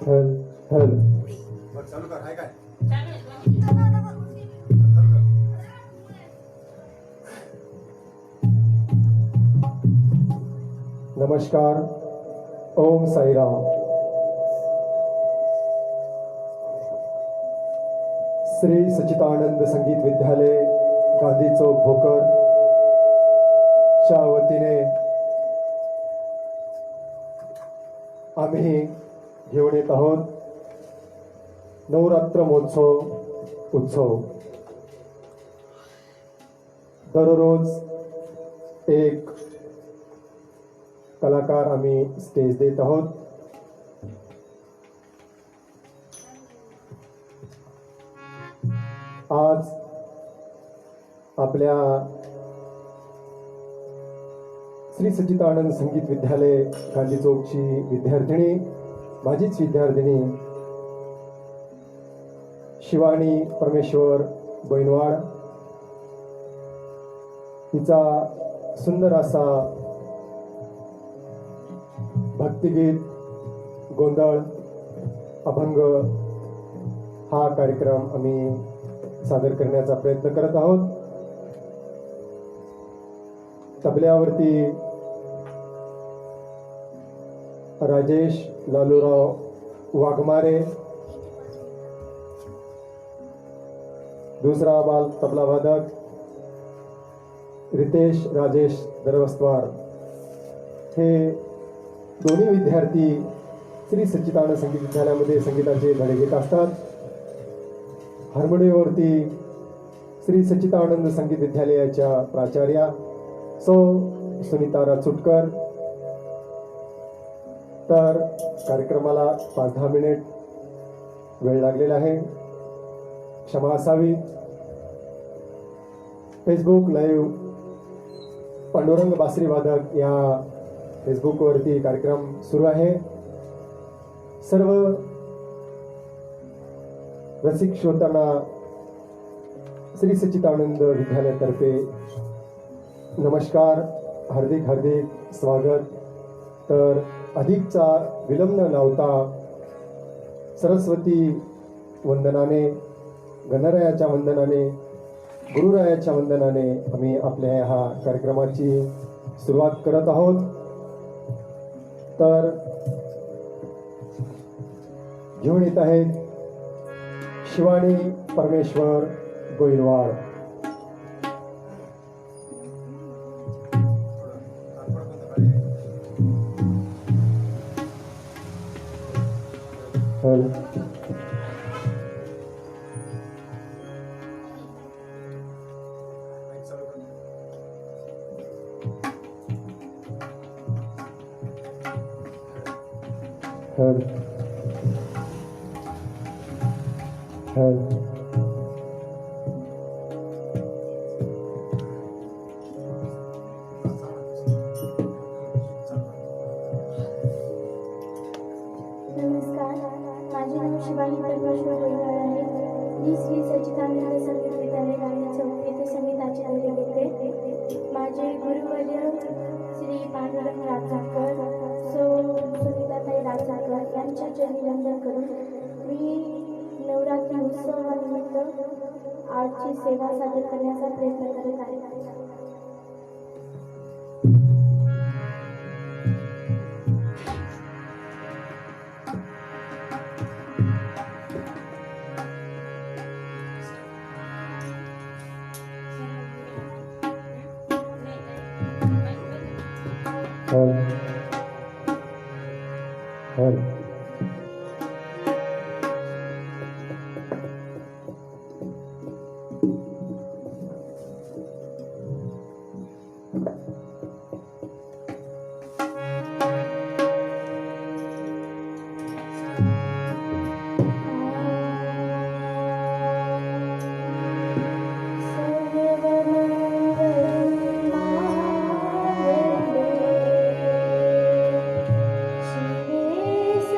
हल हल चालू कर, हाय काय? नमस्कार. ओम साईराम. श्री सच्चिदानंद संगीत विद्यालय गांधी चौक भोकर च्या वतीने आम्ही घेऊन येत आहोत नवरात्र महोत्सव उत्सव. दररोज एक कलाकार आम्ही स्टेज देत आहोत. आज आपल्या श्री सच्चिदानंद संगीत विद्यालय गांधी चौकची विद्यार्थिनी, माझीच विद्यार्थिनी शिवानी परमेश्वर बैनवाड, तिचा सुंदर असा भक्तिगीत, गोंधळ, अभंग हा कार्यक्रम आम्ही सादर करण्याचा प्रयत्न करत आहोत. तबल्यावरती राजेश लालूराव वाघमारे, दुसरा बाल तबला वादक रितेश राजेश दरवस्तवार. हे दोन्ही विद्यार्थी श्री सच्चिदानंद संगीत विद्यालयामध्ये संगीताचे धडे घेत असतात. हार्मोनियमवरती श्री सच्चिदानंद संगीत विद्यालयाच्या प्राचार्या सौ सुनीता राचुटकर. तर कार्यक्रमाला 5-10 मिनिट वेळ लागलेला आहे, क्षमा असावी. फेसबुक लाईव्ह पांडुरंग बासरी वादक या फेसबुकवरती कार्यक्रम सुरू आहे. सर्व रसिक श्रोत्यांना श्री सच्चिदानंद विद्यालयातर्फे नमस्कार, हार्दिक हार्दिक स्वागत. तर अधिकचा विलंब न लावता सरस्वती वंदनाने, गणरायाच्या वंदनाने, गुरुरायाच्या वंदनाने आम्ही आपल्या ह्या कार्यक्रमाची सुरुवात करत आहोत. तर घेऊन येत आहेत शिवानी परमेश्वर गोइलवाड. हल हल हल नमस्कार, माझे नाव शिवानी परमेश्वर गोइलवाड आहे. मी श्री सच्चिदानंद संगीत विद्यालय गांधी चौक येथे संगीताचे धडे घेते. माझे गुरुवर्य श्री पांडुरंग राजाकर, सौ सुनीताताई राजाकर यांच्या चरणी वंदन करून मी नवरात्री उत्सवानिमित्त आजची सेवा सादर करण्याचा प्रयत्न करत आहे. हल हल शिवे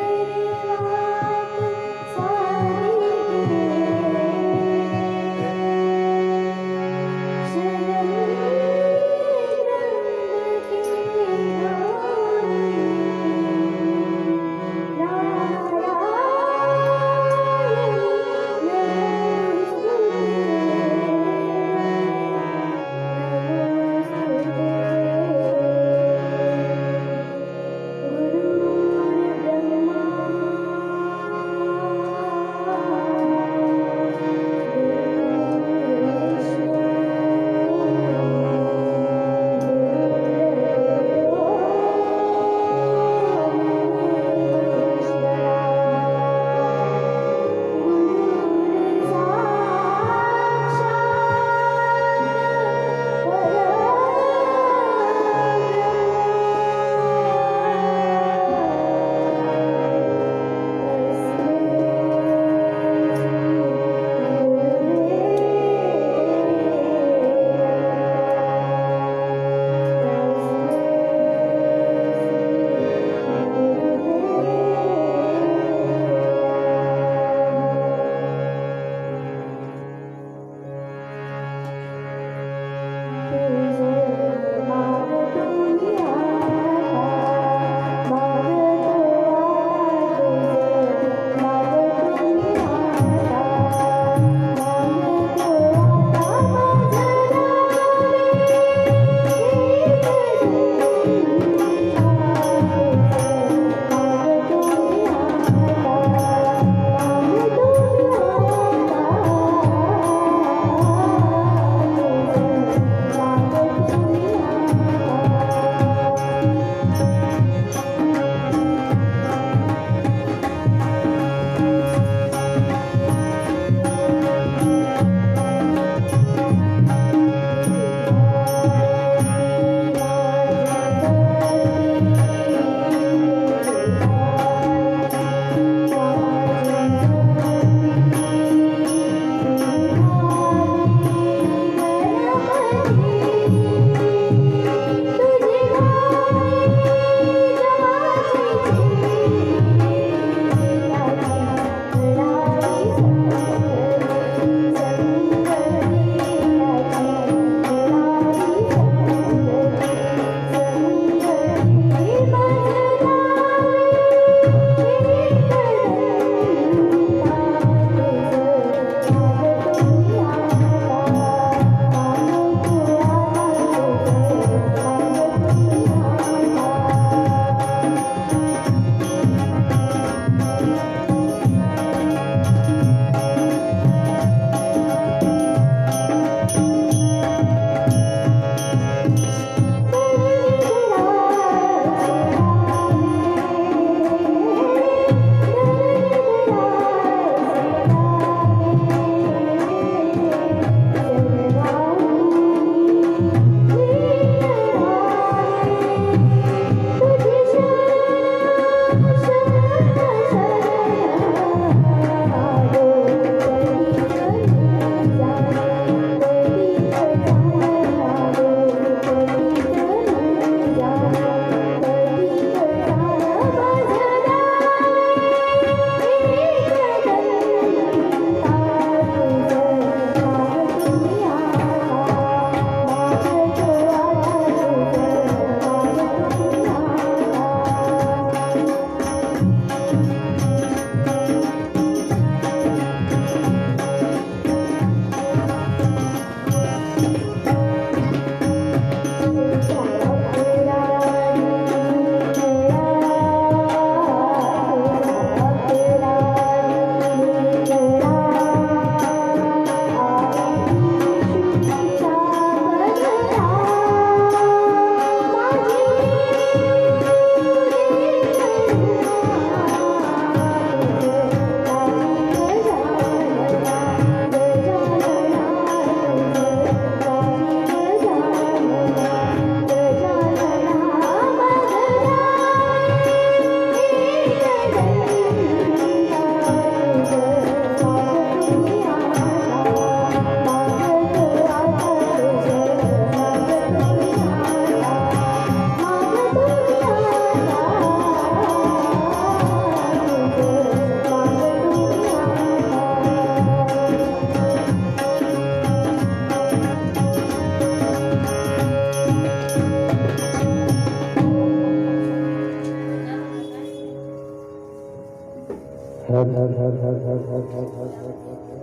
धर धर धर धर धर धर धर धर धर धर.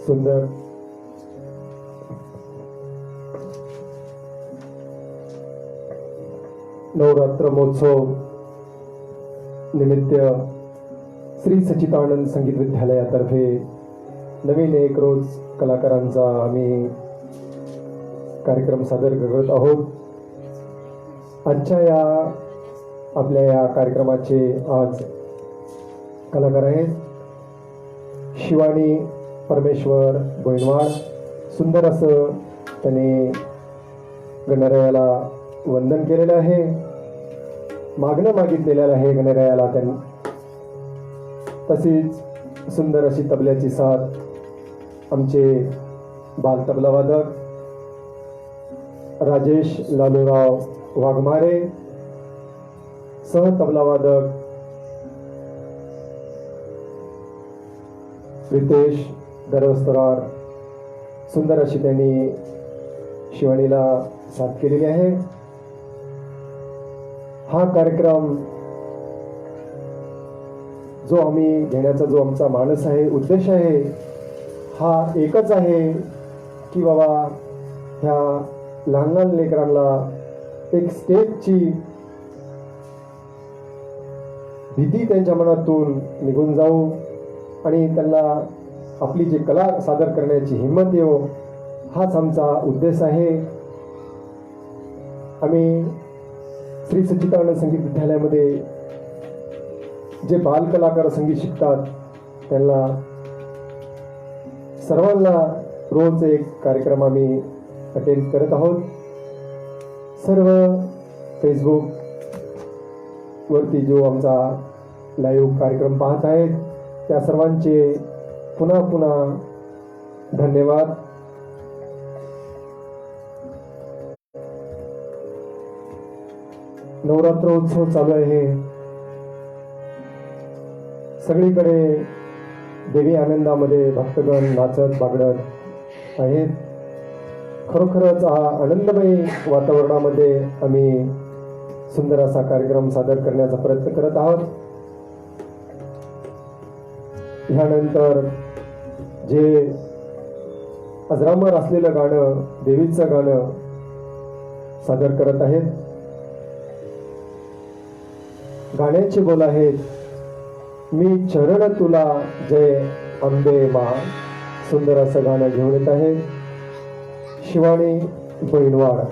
सुंदर नवरात्र महोत्सव निमित्त श्री सच्चिदानंद संगीत विद्यालयातर्फे नवीन एक रोज कलाकारांचा आम्ही कार्यक्रम सादर करत आहोत. आजच्या या आपल्या या कार्यक्रमाचे आज कलाकार आहेत शिवानी परमेश्वर गोविंदवाड. सुंदर असं त्यांनी गणरायाला वंदन केलेलं आहे, मागणं मागितलेलं आहे गणरायाला त्यांनी. तसेच सुंदर अशी तबल्याची साथ आमचे बाल तबला वादक राजेश लालूराव वाघमारे, सह तबला वादक रितेश दरवस्तरार. सुंदर अशी त्यांनी शिवानीला साथ केलेली आहे. हा कार्यक्रम जो आम्ही घेण्याचा जो आमचा मानस आहे, उद्देश आहे, हा एकच आहे की बाबा ह्या लहान लहान लेकरांना एक स्टेजची भीती त्यांच्या मनातून निघून जाऊ आणि त्यांना आपली जी कला सादर करण्याची हिंमत येऊ, हाच आमचा उद्देश आहे. आम्ही श्री सच्चिदानंद संगीत विद्यालयामध्ये जे बालकलाकार संगीत शिकतात त्यांना सर्वांना रोज एक कार्यक्रम आम्ही अटेंड करत आहोत. सर्व फेसबुक वरती जो आमचा लाईव्ह कार्यक्रम पाहत आहेत त्या सर्वांचे पुन्हा पुन्हा धन्यवाद. नवरात्र उत्सव चालू आहे, सगळीकडे देवी आनंदामध्ये भक्तगण नाचत बागडत आहेत. खरोखरच हा आनंदमयी वातावरणामध्ये आम्ही सुंदर असा कार्यक्रम सादर करण्याचा प्रयत्न करत आहोत. ह्यानंतर जे अजरामर असलेलं गाणं, देवीचं गाणं सादर करत आहेत. गाण्याचे बोल आहेत, मी चरण तुला जय अंबे मा. सुंदर असं गाणं घेऊन येत आहे शिवानी गोविंदवाड.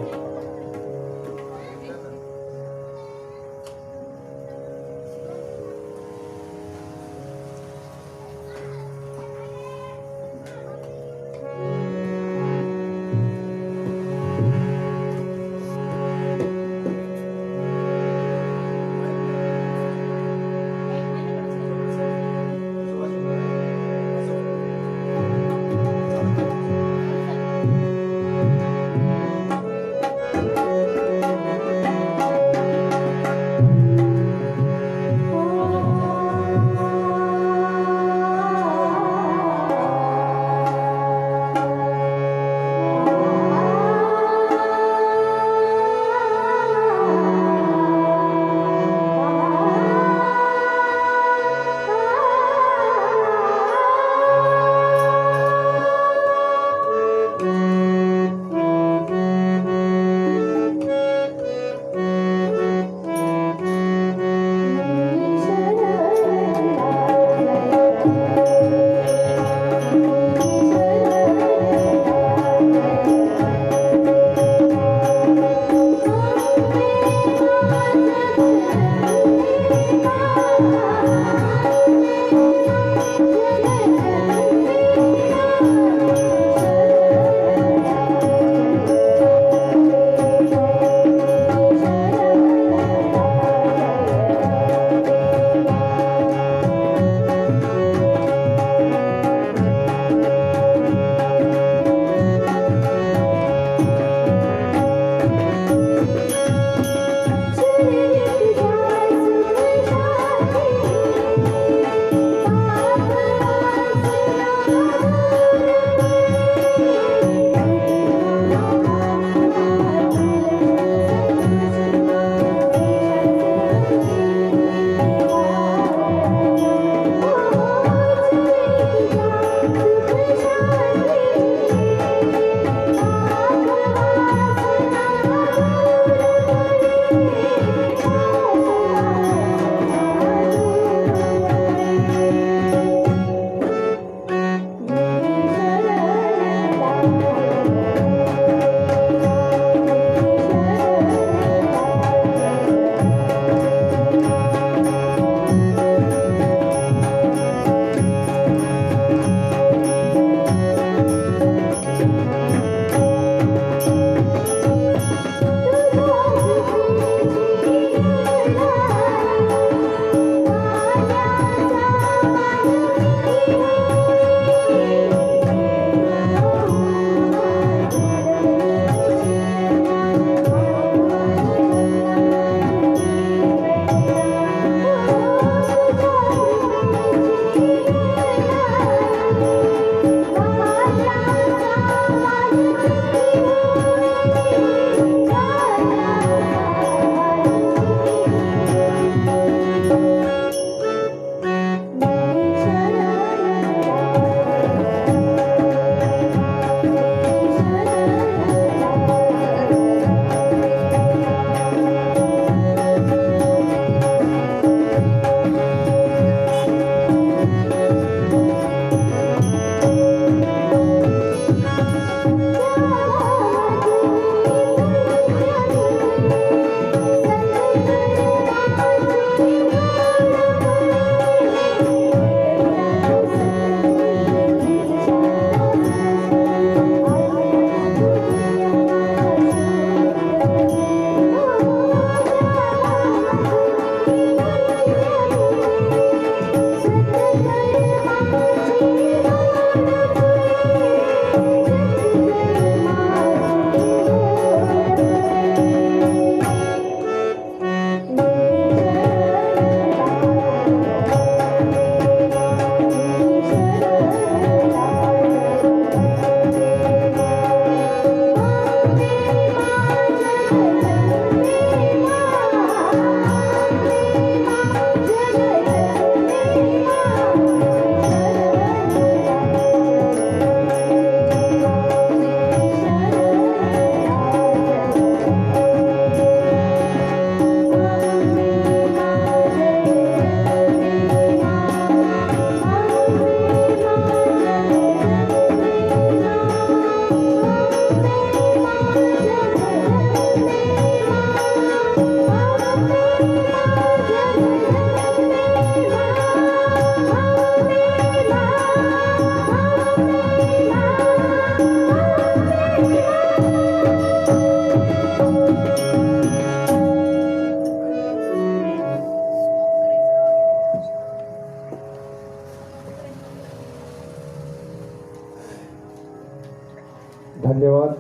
धन्यवाद.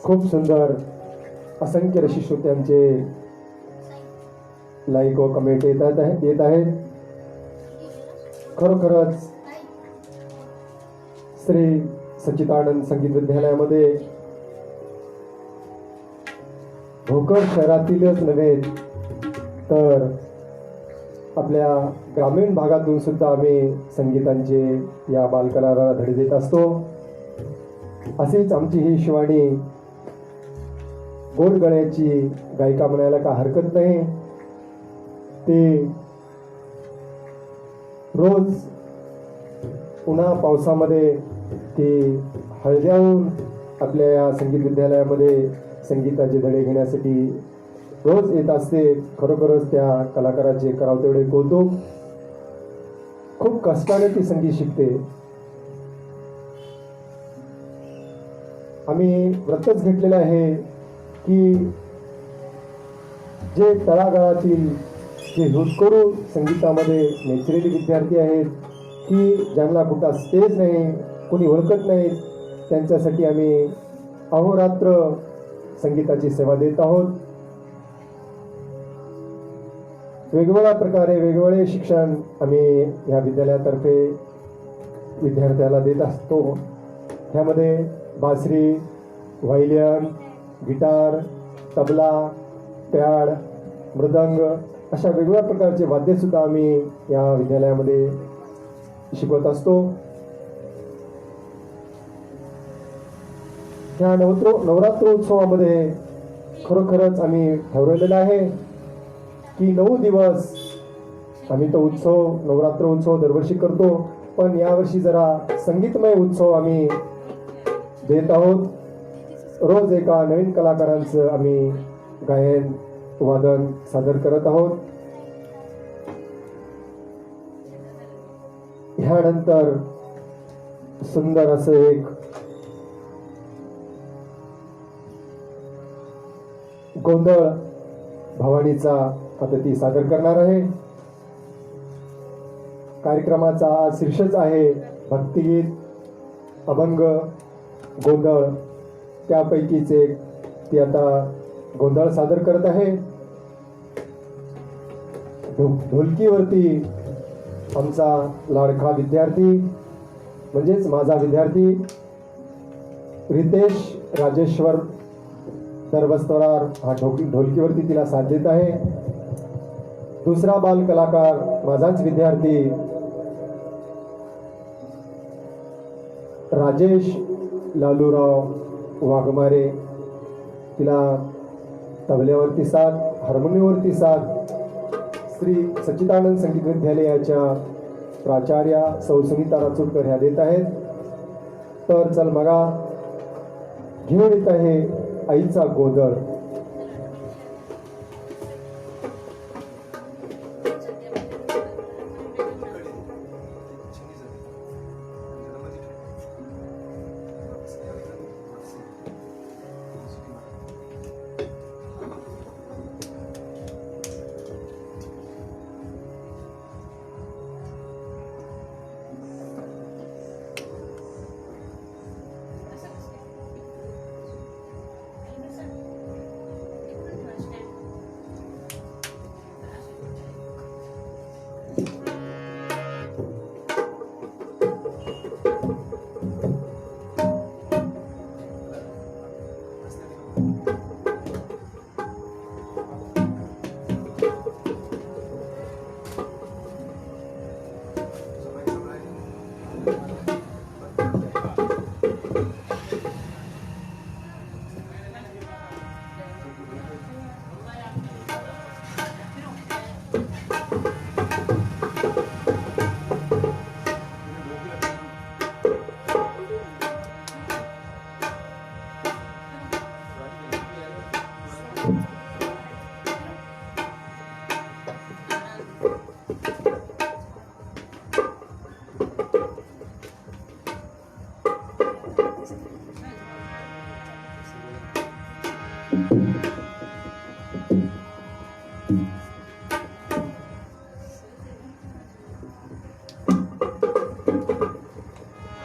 खूप सुंदर असंख्य ऋषी श्रोत्यांचे लाईक व कमेंट येत आहेत. खरोखरच श्री सच्चिदानंद संगीत विद्यालयामध्ये भोकर शहरातीलच नव्हे तर आपल्या ग्रामीण भागातून सुद्धा आम्ही संगीतांचे या बालकलाला धडे देत असतो. अशीच आमची ही शिवानी गोड गळ्याची गायिका म्हणायला का हरकत नाही. ते रोज उन्हा पावसामध्ये ती हळद्याहून आपल्या या संगीत विद्यालयामध्ये संगीताचे धडे घेण्यासाठी रोज येत असते. खरोखरच त्या कलाकाराचे करावं तेवढे कौतुक. खूप कष्टाने ती संगीत शिकते. आम्ही व्रतच घेतलेलं आहे की जे तळागाळातील जे हुतकरू संगीतामध्ये नेचरली विद्यार्थी आहेत की ज्यांना कुठं स्टेज नाही, कोणी ओळखत नाहीत, त्यांच्यासाठी आम्ही अहोरात्र संगीताची सेवा देत आहोत. वेगवेगळ्या प्रकारे वेगवेगळे शिक्षण आम्ही या विद्यालयातर्फे विद्यार्थ्याला देत असतो. त्यामध्ये बासरी, व्हायोलिन, गिटार, तबला, पॅड, मृदंग अशा वेगवेगळ्या प्रकारचे वाद्यसुद्धा आम्ही या विद्यालयामध्ये शिकवत असतो. ह्या नवरात्रोत्सवामध्ये खरोखरच आम्ही ठरवलेलं आहे की 9 दिवस आम्ही तो उत्सव नवरात्र उत्सव दरवर्षी करतो, पण यावर्षी जरा संगीतमय उत्सव आम्ही देत आहोत. रोज एका नवीन कलाकारांचं आम्ही गायन वादन सादर करत आहोत. ह्यानंतर सुंदर असं एक गोंधळ भवानीचा आता ती सादर करणार आहे. कार्यक्रमाचा आज शीर्षक आहे भक्तिगीत, अभंग, गोंधळ. त्यापैकीच एक ती आता गोंधळ सादर करत आहे. ढोलकीवरती आमचा लाडका विद्यार्थी म्हणजेच माझा विद्यार्थी रितेश राजेश्वर दरबस्तरार हा ढोलकीवरती तिला साथ देत आहे. दुसरा बाल कलाकार माझाच विद्यार्थी राजेश लालूराव वाघमारे, तिला तबल्यावरती साथ, हार्मोनियमवरती साथ श्री सच्चिदानंद संगीत विद्यालयाच्या प्राचार्या सौ सुनीता राचोडकर ह्या देत आहेत. तर चल मगा घेऊन येत आहे आईचा गोंधळ.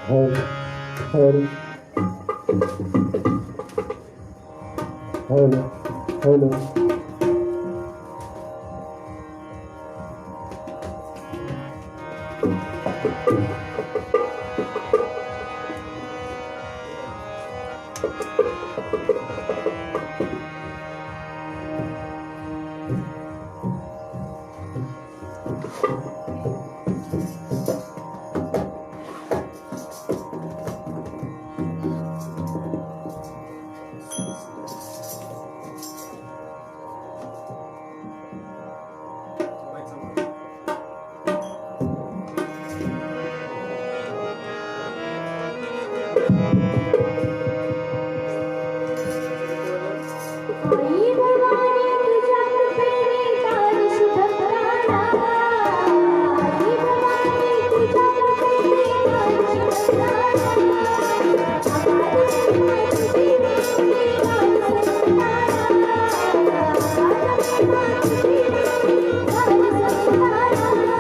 हर हर हॅलो हॅलो बाईक समोर. आई भवानी तुझ्या कृपेने तारी शुभ प्राणा आई भवानी तुझ्या कृपेने तारी शुभ प्राणा आकाश तुझी देवी तारी संताना आकाश तुझी देवी तारी संताना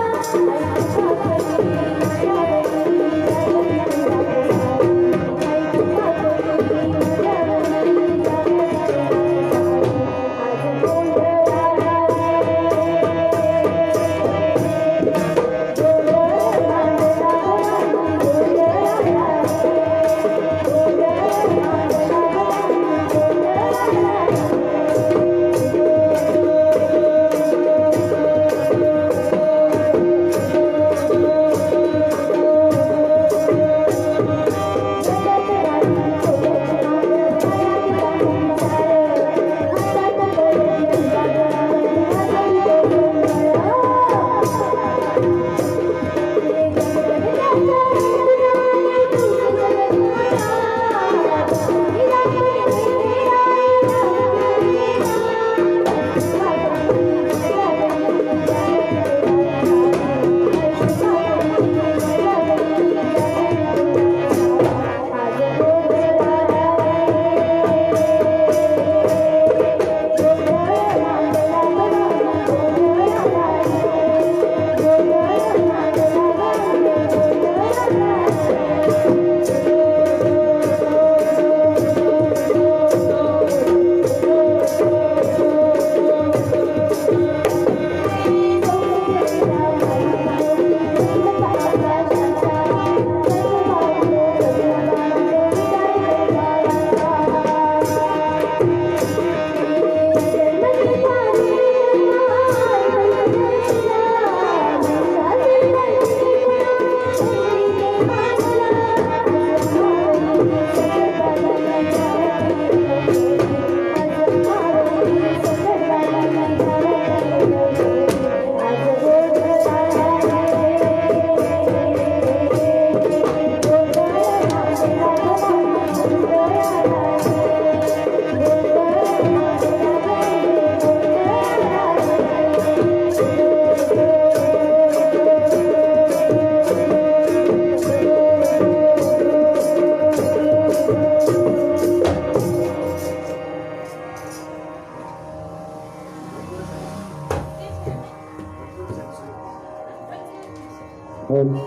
हॅलो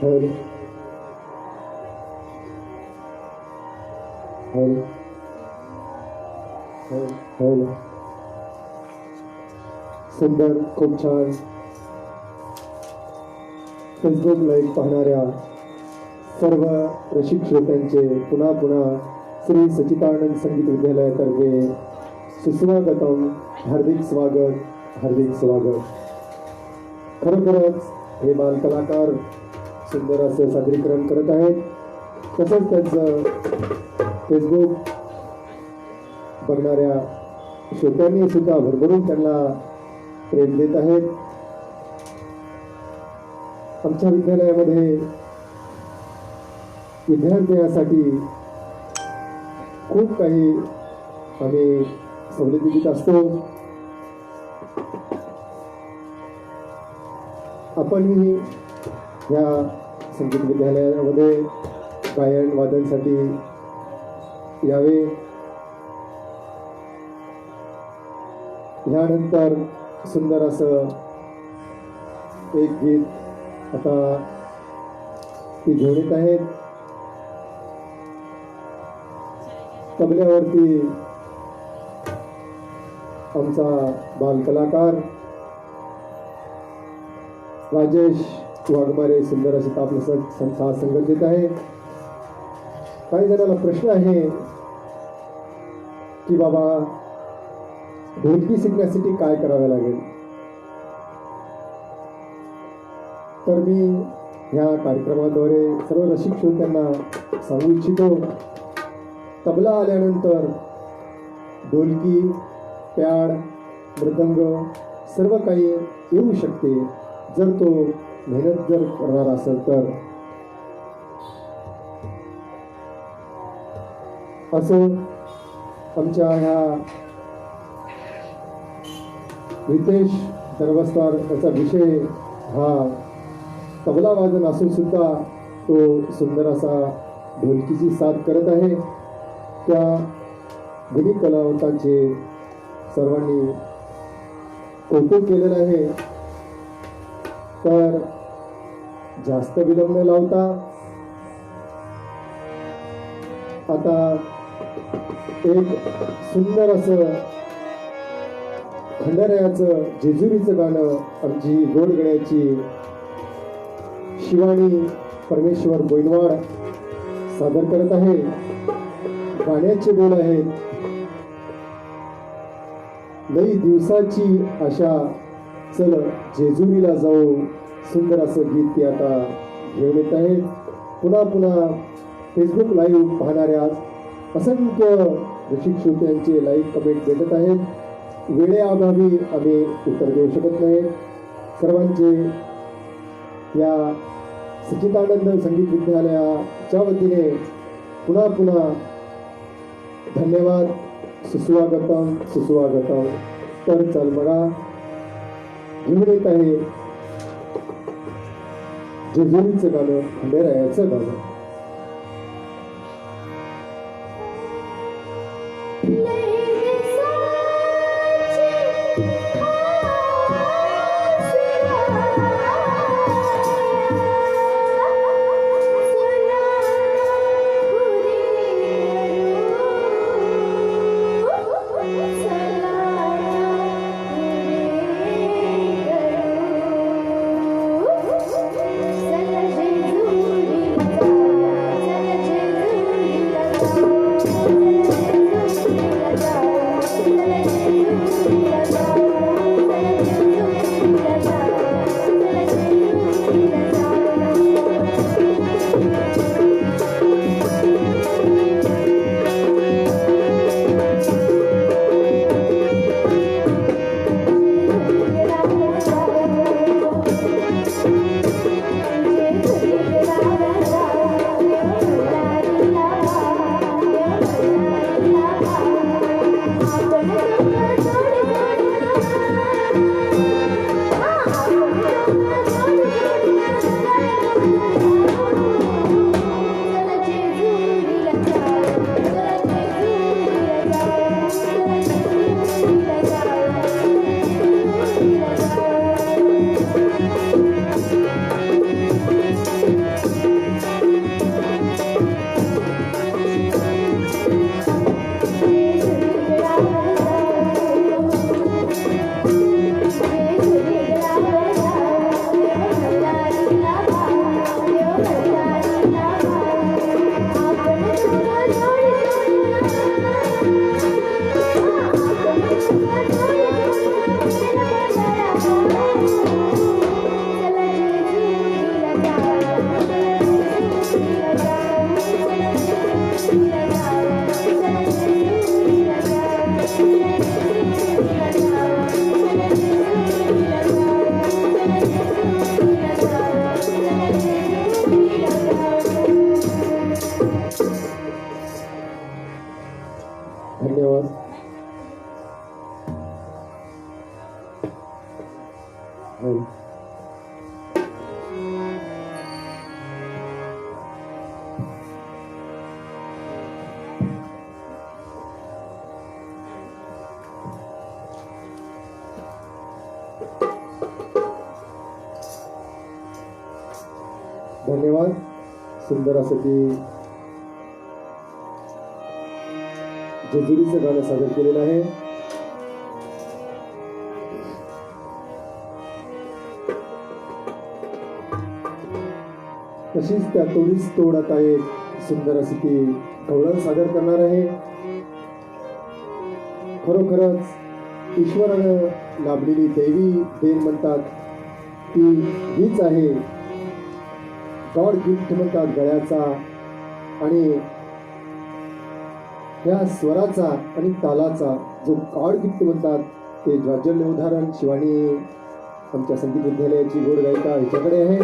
हॅलो हॅलो हॅलो सुंदर खूप छान फेसबुक लाईव्ह पाहणाऱ्या सर्व रसिक श्रोत्यांचे पुन्हा पुन्हा श्री सच्चिदानंद संगीत विद्यालयातर्फे सुस्वागतम, हार्दिक स्वागत हार्दिक स्वागत. खरोखरच हे बालकलाकार सुंदर असं सादरीकरण करत आहेत. तसंच त्यांचं फेसबुक बघणाऱ्या श्रोत्यांनी सुद्धा भरभरून त्यांना प्रेम देत आहेत. आमच्या विद्यालयामध्ये विद्यार्थ्यांसाठी खूप काही आम्ही सवलती देत असतो. आपणही या संगीत विद्यालयामध्ये गायन वादनसाठी यावे. यानंतर सुंदर असं एक गीत आता ती घेऊन येत आहेत. तबल्यावरती आमचा बालकलाकार राजेश वाघमारे सुंदर असे आपलं संगत देत आहे. काही जणांना प्रश्न आहे की बाबा ढोलकी शिकण्यासाठी काय करावे लागेल. तर मी ह्या कार्यक्रमाद्वारे सर्व रसिक श्रोत्यांना सांगू इच्छितो, तबला आल्यानंतर ढोलकी, पॅड, मृदंग सर्व काही येऊ शकते जर तो मेहनत जर करणार असेल तर. असो आमच्या ह्या रितेश धर्मस्थार याचा विषय हा तबला वादन असून सुद्धा तो सुंदर असा ढोलकीची साथ करत आहे. त्या गुणी कलावंतांचे सर्वांनी कौतुक केलेलं आहे. तर जास्त विलंब न लावता आता एक सुंदर असं खंडाऱ्याचं जेजुरीचं गाणं आमची गोडगड्याची शिवानी परमेश्वर बोईनवाड सादर करत आहे. गाण्याचे बोल आहेत, लई दिवसाची आशा, चल जेजुरीला जाऊ. सुंदर असं गीत ते आता घेऊन येत आहेत. पुन्हा पुन्हा फेसबुक लाईव्ह पाहणाऱ्या असंख्य रसिक श्रोत्यांचे लाईक कमेंट भेटत आहेत. वेळेअभावी आम्ही उत्तर देऊ शकत नाही. सर्वांचे या सच्चिदानंद संगीत विद्यालयाच्या वतीने पुन्हा पुन्हा धन्यवाद. सुस्वागतम सुस्वागतम. तर चल बघा घेऊन येत आहे जेजुरीचं गाणं, खंडेरायाचं गाणं. धन्यवाद. धन्यवाद. सुंदर असं ती जेजुरीचं गाणं सादर केलेलं आहे. तशीच त्या तोडीस तोड आता एक सुंदर अशी ती गवळण सादर करणार आहे. खरोखरच ईश्वरानं लाभलेली दैवी देण म्हणतात ती हीच आहे. गॉड गिफ्ट म्हणतात गळ्याचा आणि त्या स्वराचा आणि तालाचा जो गॉड गिफ्ट म्हणतात ते ज्वाज्वल्य उदाहरण शिवानी आमच्या संगीत विद्यालयाची गोड गायिका हिच्याकडे आहे.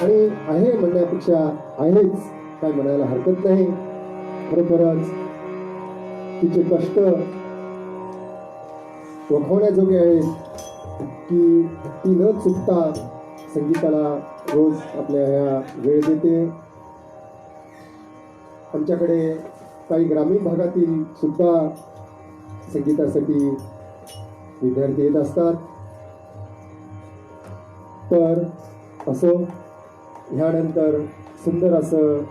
आणि आहे म्हणण्यापेक्षा आहेच काय म्हणायला हरकत नाही. खरोखरच तिचे कष्ट वखवण्याजोगे आहेत की ती न चुकता संगीताला रोज आपल्या ह्या वेळ देते. आमच्याकडे काही ग्रामीण भागातील सुद्धा संगीतासाठी विद्यार्थी येत असतात. तर असो, ह्यानंतर सुंदर असं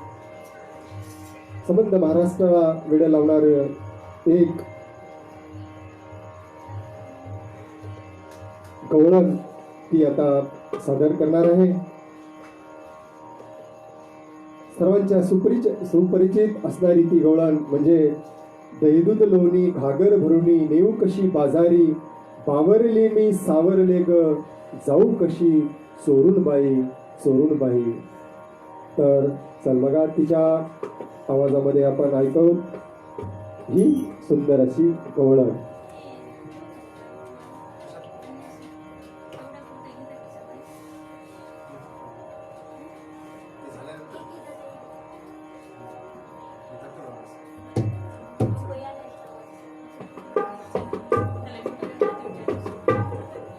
संबंध महाराष्ट्राला वेळ लावणार एक गवळण ती आता सादर करणार आहे. सर्वांच्या सुपरिचित असणारी ती गवळण म्हणजे दहीदूध लोणी घागर भरुनी नेऊ कशी बाजारी बावरले मी सावरले ग जाऊ कशी चोरून बाई. तर चल बघा तिच्या आवाजामध्ये आपण ऐकू ही सुंदर अशी गवळण.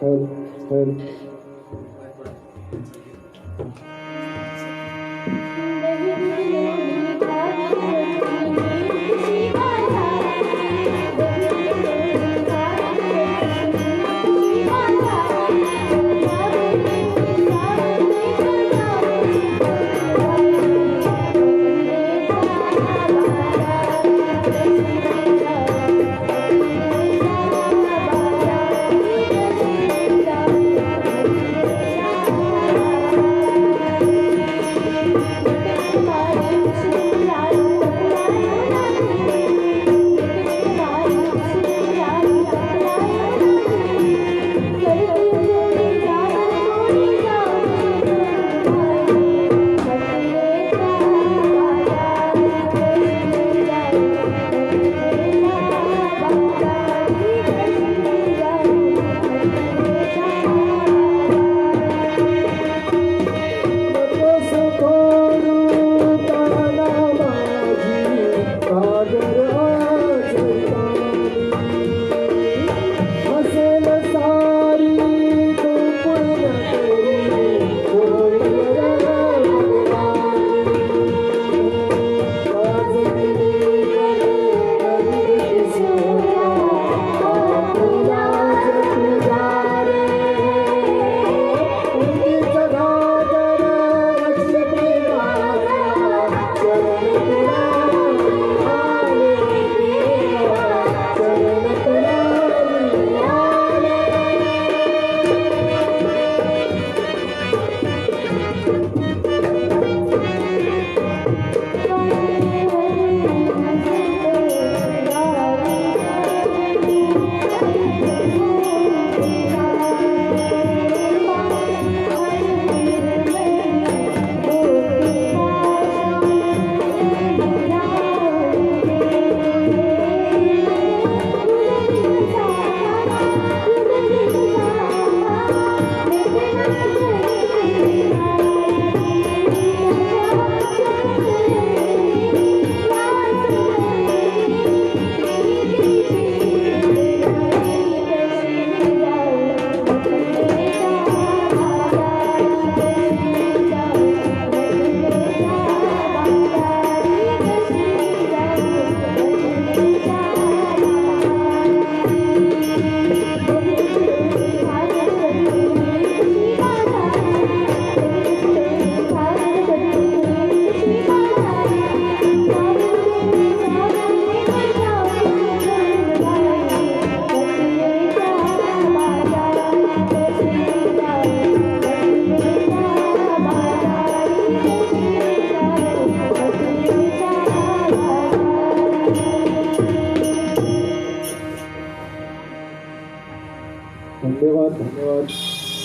हल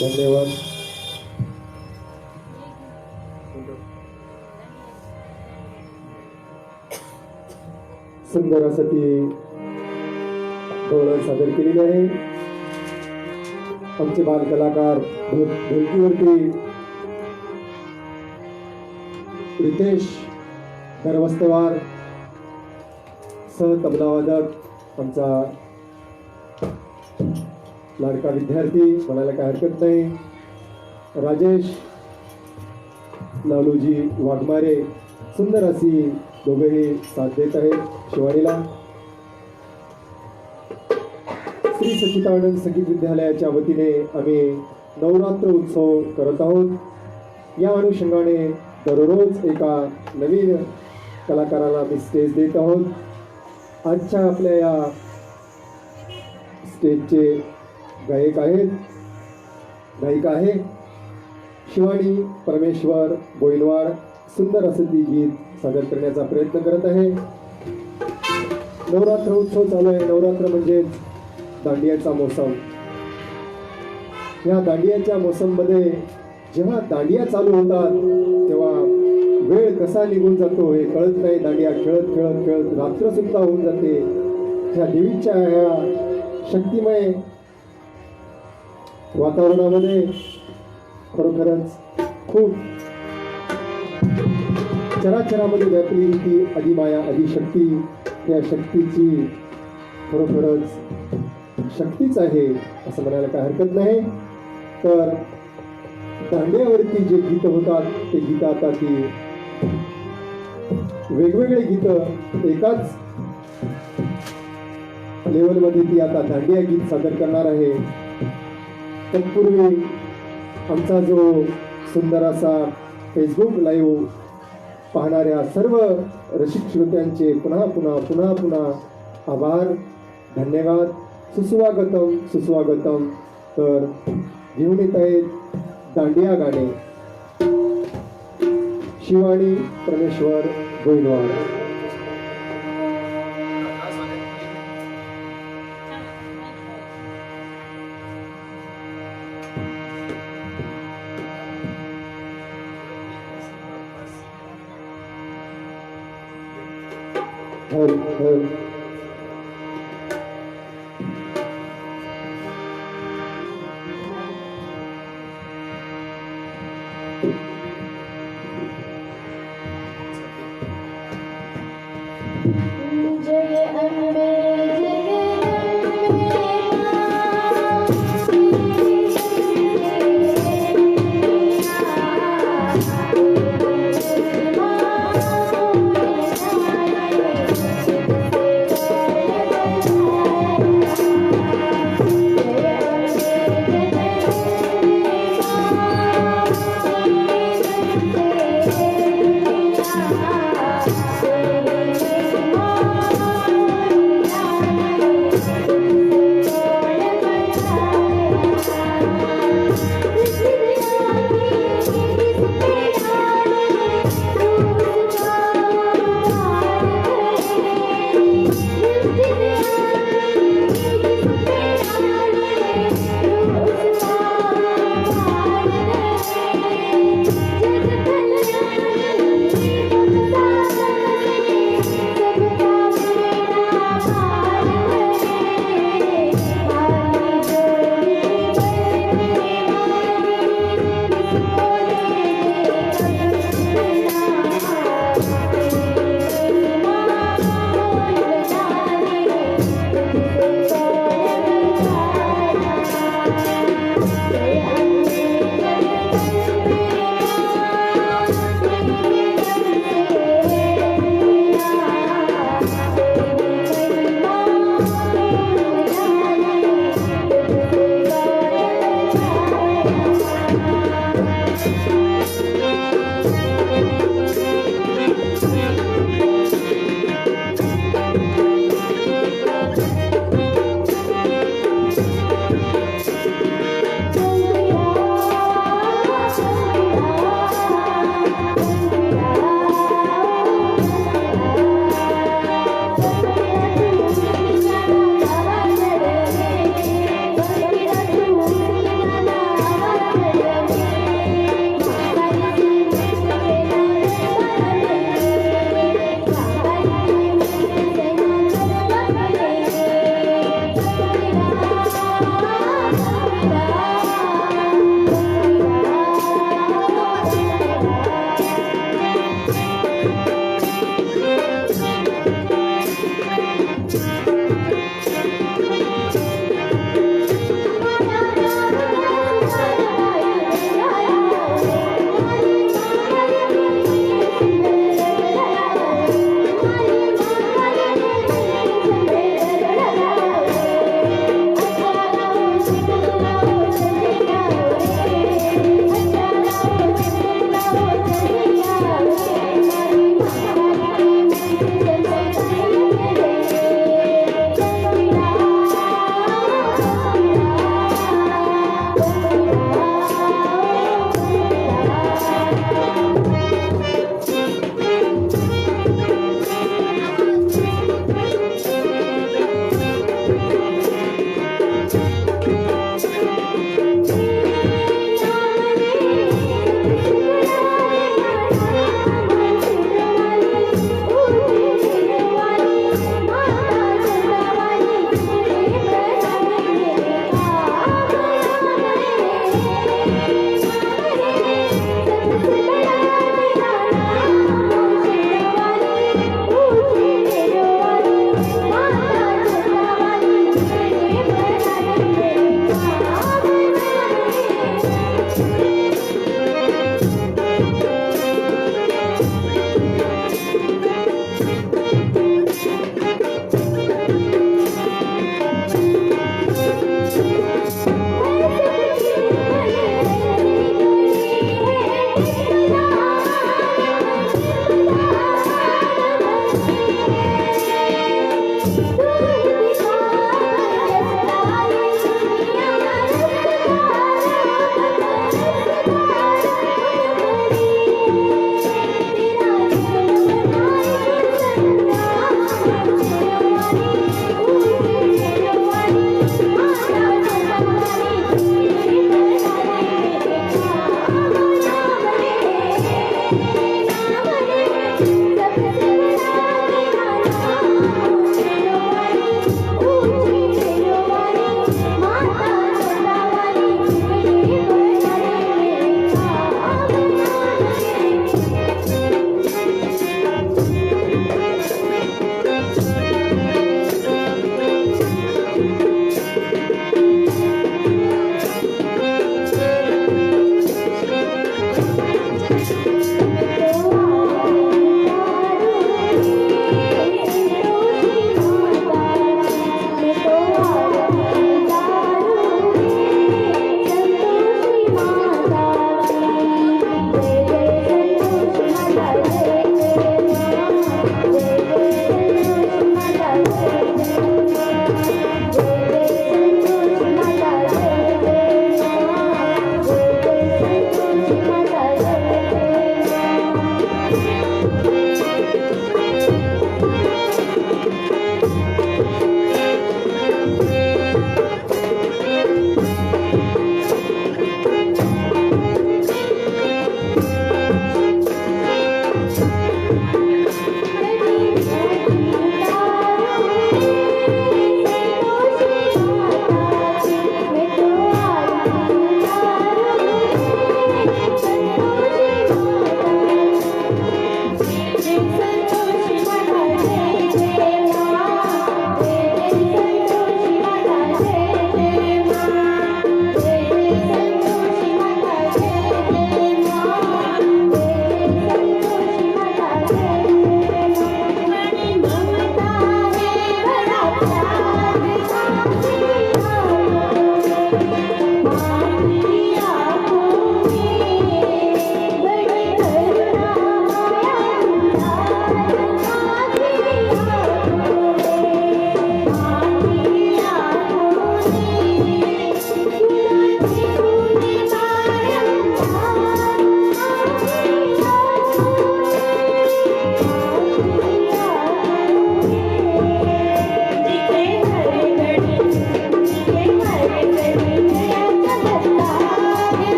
धन्यवाद. सुंदर असं ती गवळण सादर केलेली आहे. आमचे बाल कलाकार ढोलकीवरती रितेश दरवस्तवार, सह तबलावादक आमचा लाडका विद्यार्थी, म्हणायला काय हरकत नाही, राजेश लालूजी वाघमारे. सुंदर अशी दोघेही साथ देत आहेत शिवानीला. श्री सच्चिदानंद संगीत विद्यालयाच्या वतीने आम्ही नवरात्र उत्सव करत आहोत. या अनुषंगाने दररोज एका नवीन कलाकाराला आम्ही स्टेज देत आहोत. आजच्या आपल्या या स्टेजचे गायक आहेत, गायिका आहे शिवानी परमेश्वर बोईनवाड. सुंदर असं ती गीत सादर करण्याचा प्रयत्न करत आहे. नवरात्र उत्सव चालू आहे. नवरात्र म्हणजे दांडियाचा मोसम. या दांडियाच्या मोसममध्ये जेव्हा दांडिया चालू होतात तेव्हा वेळ कसा निघून जातो हे कळत नाही. दांडिया खेळत खेळत खेळत रात्र सुद्धा होऊन जाते. ह्या देवीच्या ह्या शक्तिमय वातावरणामध्ये खरोखरच खूप चराचरामध्ये व्यापलेली ती अधिमाया अधिशक्ती, या शक्तीची खरोखरच शक्तीच आहे असं म्हणायला काय हरकत नाही. तर दांड्यावरती जे गीत होतात ते गीत आता ती वेगवेगळे गीत एकाच लेवलमध्ये ती आता दांडिया गीत सादर करणार आहे. तत्पूर्वी आमचा जो सुंदर असा फेसबुक लाईव्ह पाहणाऱ्या सर्व रसिक श्रोत्यांचे पुन्हा पुन्हा पुन्हा पुन्हा आभार, धन्यवाद. सुस्वागतम सुस्वागतम. तर घेऊन येत आहेत दांडिया गाणे शिवानी परमेश्वर गोविंदवाड. हर हर जय अम्बे जय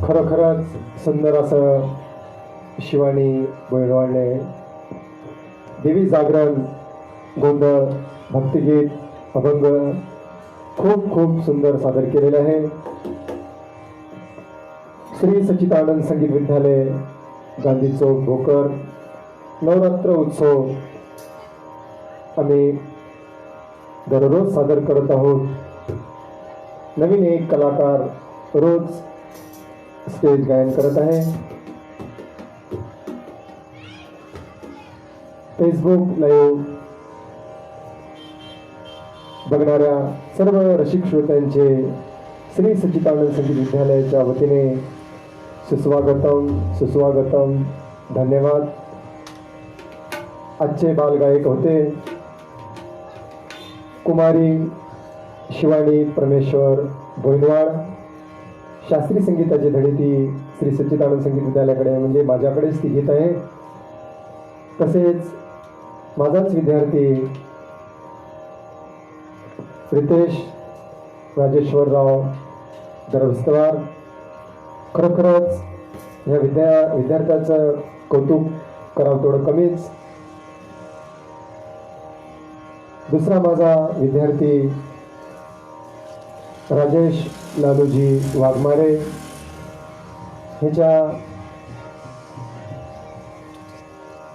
खरोखरच सुंदर असं शिवानी बैलवाडने देवी जागरण, गोंधळ, भक्तिगीत, अभंग खूप खूप सुंदर सादर केलेले आहे. श्री सच्चिदानंद संगीत विद्यालय, गांधी चौक, भोकर नवरात्र उत्सव आम्ही दररोज सादर करत आहोत. नवीन एक कलाकार रोज स्टेज गायन करत आहे. फेसबुक लाईव्ह बघणाऱ्या सर्व रसिक श्रोत्यांचे श्री सच्चिदानंद संगीत विद्यालयाच्या वतीने सुस्वागतम. धन्यवाद. आजचे बालगायक होते कुमारी शिवानी परमेश्वर भोईनवाड. शास्त्रीय संगीताची धडी ती श्री सच्चिदानंद संगीत विद्यालयाकडे म्हणजे माझ्याकडेच ती घेत आहे. तसेच माझाच विद्यार्थी रितेश राजेश्वरराव दरवस्तवार. खरोखरच या विद्यार्थ्याचं कौतुक करावं थोडं कमीच. दुसरा माझा विद्यार्थी राजेश लालूजी वाघमारे. ह्याच्या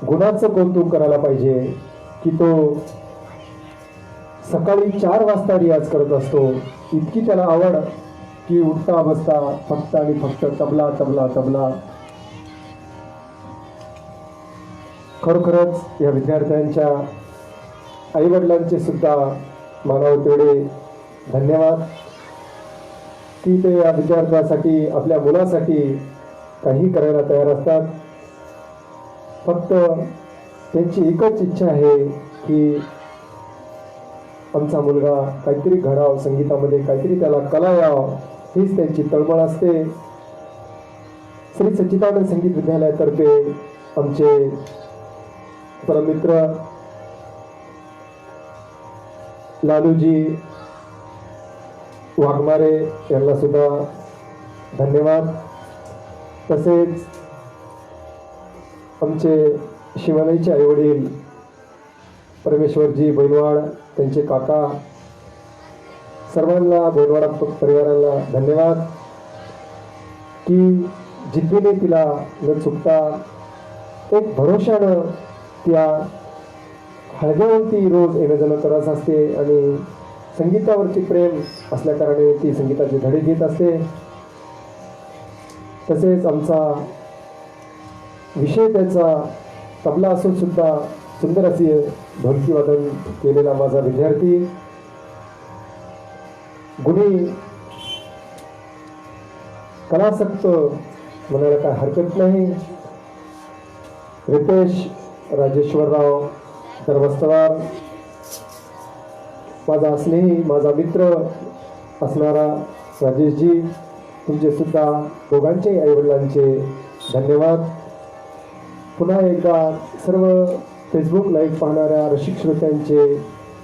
गुणाचं कौतुक करायला पाहिजे की तो सकाळी 4 वाजता रियाज करत असतो. इतकी त्याला आवड की उठता बसता फक्त आणि फक्त तबला तबला तबला. खरोखरच या विद्यार्थ्यांच्या आईवडिलांचे सुद्धा मानावे तेवढे धन्यवाद की ते या विद्यार्थ्यासाठी, आपल्या मुलासाठी काही करायला तयार असतात. फक्त त्यांची एकच इच्छा आहे की आमचा मुलगा काहीतरी घडावं, संगीतामध्ये काहीतरी त्याला कला यावं, हीच त्यांची तळमळ असते. श्री सच्चिदानंद संगीत विद्यालयातर्फे आमचे परमित्र लालूजी वाघमारे यांना सुद्धा धन्यवाद. तसेच आमचे शिवानीचे आईवडील परमेश्वरजी बैलवाड, त्यांचे काका, सर्वांना बैलवाडा परिवाराला धन्यवाद की जिद्दीने तिला न चुकता एक भरोशानं त्या हळग्यावरती रोज येणं जाणं करत असते आणि संगीतावरती प्रेम असल्याकारणे ती संगीताचे धडे घेत असते. तसेच आमचा विषय त्याचा तबला असून सुद्धा सुंदर अशी ढोलकी वादन केलेला माझा विद्यार्थी, गुणी कलासक्त म्हणायला काय हरकत नाही, रितेश राजेश्वरराव दरवस्तवार, माझा स्नेही, माझा मित्र असणारा राजेशजी, तुमचे सुद्धा दोघांचे आईवडिलांचे धन्यवाद. पुन्हा एकदा सर्व फेसबुक लाईव्ह पाहणाऱ्या रसिक श्रोत्यांचे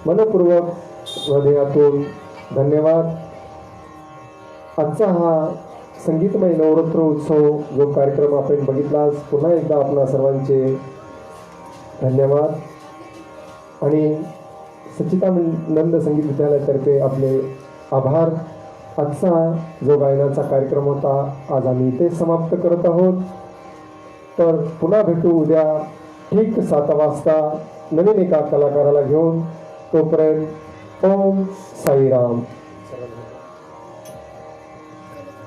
मनपूर्वक हृदयातून धन्यवाद. आजचा हा संगीतमय नवरात्र उत्सव जो कार्यक्रम आपण बघितला, पुन्हा एकदा आपणा सर्वांचे धन्यवाद आणि सच्चिदानंद संगीत विद्यालयातर्फे आपले आभार. आजचा जो गायनाचा कार्यक्रम होता आज आम्ही इथे समाप्त करत आहोत. तर पुन्हा भेटू उद्या ठीक 7 वाजता नवीन एका कलाकाराला घेऊन. तोपर्यंत ओम साईराम.